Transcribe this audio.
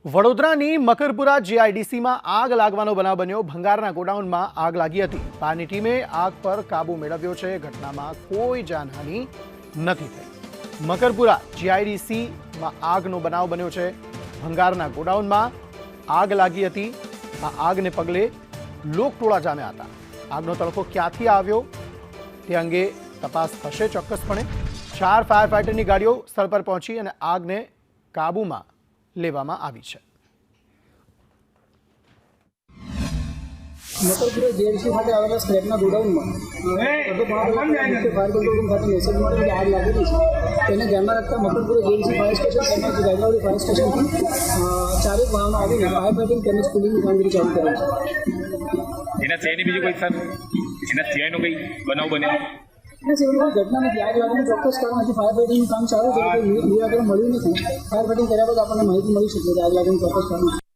વડોદરાની મકરપુરા જીઆઈડીસીમાં આગ લાગવાનો બનાવ બન્યો। ભંગારના ગોડાઉનમાં આગ લાગી હતી। ફાયરની ટીમે આગ પર કાબુ મેળવ્યો છે। ઘટનામાં કોઈ જાનહાનિ નથી થઈ। મકરપુરા જીઆઈડીસીમાં આગનો બનાવ બન્યો છે। ભંગારના ગોડાઉનમાં આગ લાગી હતી। આ આગને પગલે લોકટોળા જામ્યા હતા। આગનો તડકો ક્યાંથી આવ્યો તે અંગે તપાસ થશે ચોક્કસપણે। 4 ફાયર ફાઇટરની ગાડીઓ સ્થળ પર પહોંચી અને આગને કાબૂમાં લેવામાં આવી છે। મકરપુરા જીઆઈડીસી ખાતે આવેલા સ્ક્રેપના ગોડાઉનમાં ફાયર કંટ્રોલ રૂમ ખાતે મેસેજ મળ્યો કે આગ લાગેલી છે। તેને ધ્યાનમાં રાખતા મકરપુરા જીઆઈડીસી ફાયર સ્ટેશન તેમજ ગાયકવાડી ફાયર સ્ટેશનથી ચારેક વાહનો આવીને ફાયર ફાઇટિંગ તેમજ કુલિંગની કામગીરી ચાલુ કરે છે। એના સિવાયની બીજી કોઈ સર એના સિવાયનો કંઈ બનાવ બન્યો? એના સિવાય કોઈ ઘટના નથી। આગ લાગવાનું ચોક્કસ કારણ હજી ફાયર ફાઇટિંગનું કામ ચાલુ છે, કોઈ નિરાકરણ મળ્યું નથી। ફાયર ફાઇટિંગ કર્યા બાદ આપણને માહિતી મળી શકે કે આગ લાગવાનું ચોક્કસ કારણ